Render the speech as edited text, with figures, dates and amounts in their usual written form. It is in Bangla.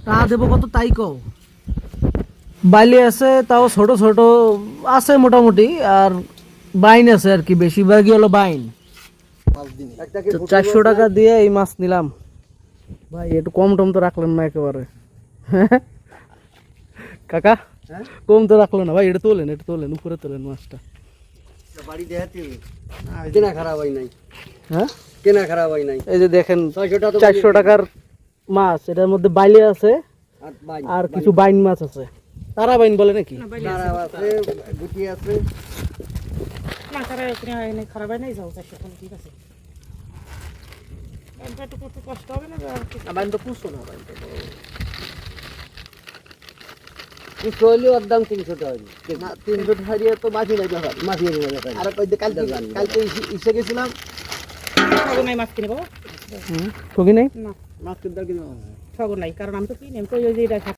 তা দেবো কত তাই কও। বাইলি আছে তাও ছোট ছোট আছে মোটামুটি, আর বাইন আছে আর কি, বেশিরভাগই হলো বাইন। তো 400 টাকা দিয়ে এই মাছ নিলাম। ভাই একটু কম টম তো রাখলেন না একেবারে কাকা, কম তো রাখলো না ভাই। এটা তোলেন উপরে তোলেন মাছটা। কেনা খারাপ হয় নাই, হ্যাঁ কেনা খারাপ হয় নাই। এই যে দেখেন 400 টাকার মাছ, এটার মধ্যে বাইলে আছে আর কিছু বাইন মাছ আছে। তারা বাইন বলে নাকি? আছে, গুটি আছে। না তারা এখানে খারাপ হয় নাই, যাও 400 টাকা ঠিক আছে। এটা একটু করতে কষ্ট হবে না? বাইন তো পুষো না, বাইন তো কিছু হলেও ওর দাম 300 টাকা। না 300 টাকা দিয়ে তো মাছি নাই ব্যাপার। মাফিয়ে দেবে। আর কালকে ইসে গেছিলাম, ঠগো নাই মাছ কিনে বাবা, ঠকি নাই না মাছ কিনতে কিনে ঠগো নাই, কারণ আমি তো কিনি, আমি তো ওই যে এটা